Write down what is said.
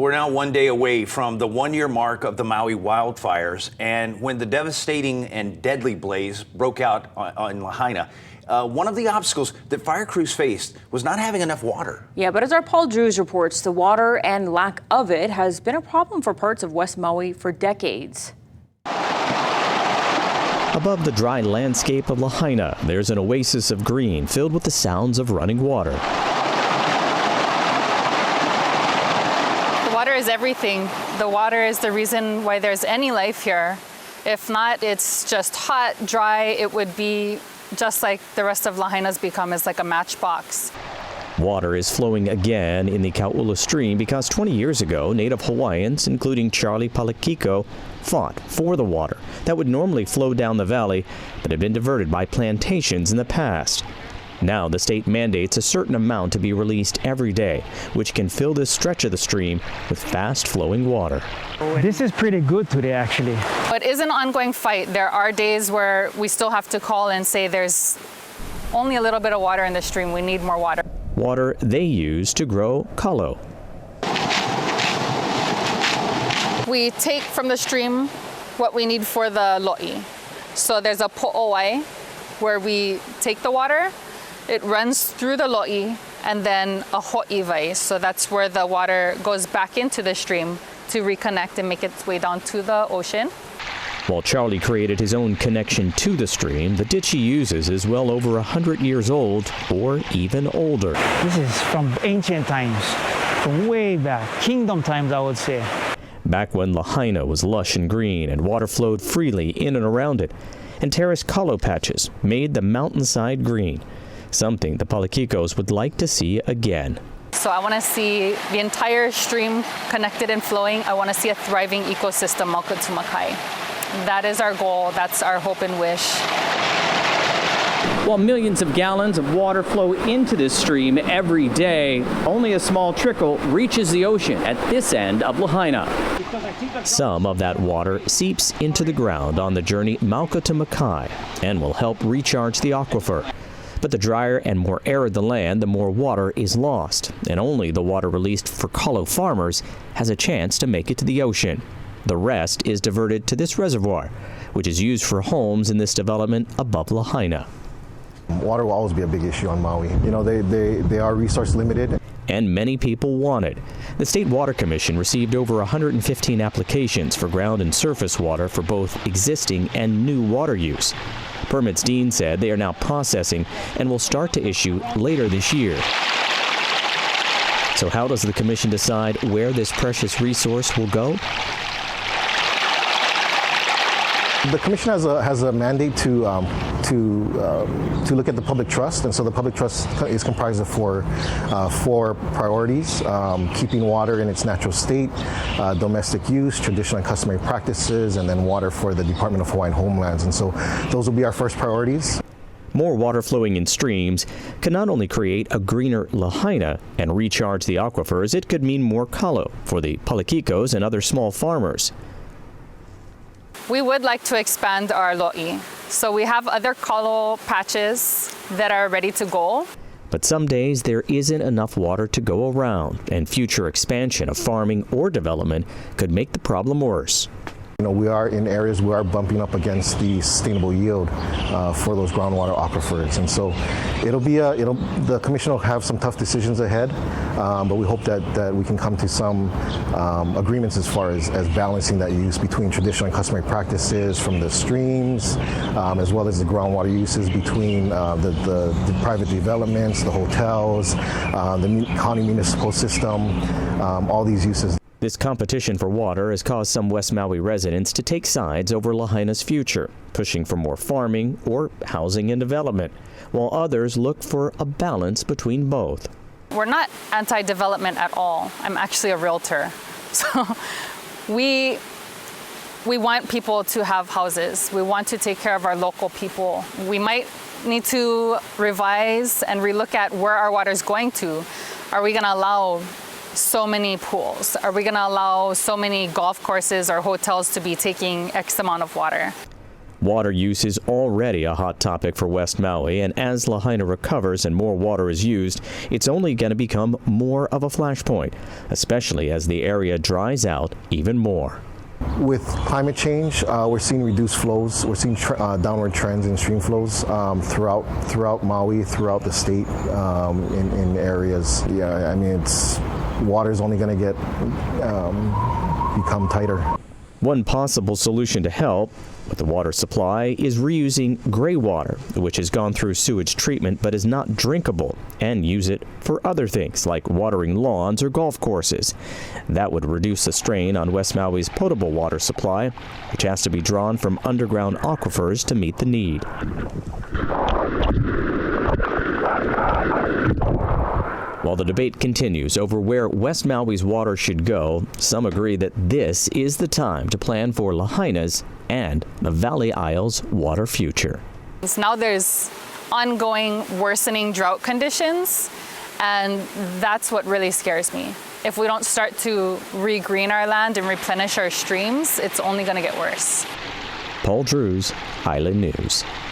Well, we're now 1 day away from the 1-year mark of the Maui wildfires, and when the devastating and deadly blaze broke out in Lahaina, one of the obstacles that fire crews faced was not having enough water. Yeah, but as our Paul Drews reports, the water and lack of it has been a problem for parts of West Maui for decades. Above the dry landscape of Lahaina, there's an oasis of green filled with the sounds of running water. The water is everything. The water is the reason why there's any life here. If not, it's just hot, dry. It would be just like the rest of Lahaina's become, is like a matchbox. Water is flowing again in the Kau'ula stream because 20 years ago, Native Hawaiians, including Charlie Palekiko, fought for the water that would normally flow down the valley but had been diverted by plantations in the past. Now the state mandates a certain amount to be released every day, which can fill this stretch of the stream with fast-flowing water. This is pretty good today, actually. It is an ongoing fight. There are days where we still have to call and say there's only a little bit of water in the stream. We need more water. Water they use to grow kalo. We take from the stream what we need for the lo'i. So there's a po'owai where we take the water, it runs through the lo'i, and then a ho'iwai. So that's where the water goes back into the stream to reconnect and make its way down to the ocean. While Charlie created his own connection to the stream, the ditch he uses is well over 100 years old or even older. This is from ancient times, from way back, kingdom times, I would say. Back when Lahaina was lush and green and water flowed freely in and around it, and terraced kalo patches made the mountainside green, something the Palekikos would like to see again. So I want to see the entire stream connected and flowing. I want to see a thriving ecosystem, Maukatumakai. That is our goal. That's our hope and wish. While millions of gallons of water flow into this stream every day, only a small trickle reaches the ocean at this end of Lahaina. Some of that water seeps into the ground on the journey Maukatumakai and will help recharge the aquifer. But the drier and more arid the land, the more water is lost, and only the water released for kalo farmers has a chance to make it to the ocean. The rest is diverted to this reservoir, which is used for homes in this development above Lahaina. Water will always be a big issue on Maui. You know, they are resource limited. And many people want it. The State Water Commission received over 115 applications for ground and surface water for both existing and new water use. Permits Dean said they are now processing and will start to issue later this year. So how does the commission decide where this precious resource will go? The commission has a mandate to look at the public trust, and so the public trust is comprised of four priorities: keeping water in its natural state, domestic use, traditional and customary practices, and then water for the Department of Hawaiian Homelands. And so those will be our first priorities. More water flowing in streams can not only create a greener Lahaina and recharge the aquifers, it could mean more kalo for the Palekikos and other small farmers. We would like to expand our lo'i. So we have other kalo patches that are ready to go. But some days there isn't enough water to go around, and future expansion of farming or development could make the problem worse. You know, we are in areas we are bumping up against the sustainable yield for those groundwater aquifers, and so the commission will have some tough decisions ahead, but we hope that we can come to some agreements as far as balancing that use between traditional and customary practices from the streams, as well as the groundwater uses between the private developments, the hotels, the county municipal system, all these uses. This competition for water has caused some West Maui residents to take sides over Lahaina's future, pushing for more farming or housing and development, while others look for a balance between both. We're not anti-development at all. I'm actually a realtor. So we want people to have houses. We want to take care of our local people. We might need to revise and relook at where our water is going to. Are we going to allow so many pools? Are we going to allow so many golf courses or hotels to be taking X amount of water? Water use is already a hot topic for West Maui, and as Lahaina recovers and more water is used, it's only going to become more of a flashpoint, especially as the area dries out even more. With climate change, we're seeing reduced flows. We're seeing downward trends in stream flows throughout Maui, throughout the state, in areas. Yeah, I mean, water's only going to become tighter. One possible solution to help with the water supply is reusing gray water, which has gone through sewage treatment but is not drinkable, and use it for other things like watering lawns or golf courses. That would reduce the strain on West Maui's potable water supply, which has to be drawn from underground aquifers to meet the need. While the debate continues over where West Maui's water should go, some agree that this is the time to plan for Lahaina's and the Valley Isle's water future. Now there's ongoing worsening drought conditions, and that's what really scares me. If we don't start to regreen our land and replenish our streams, it's only going to get worse. Paul Drews, Island News.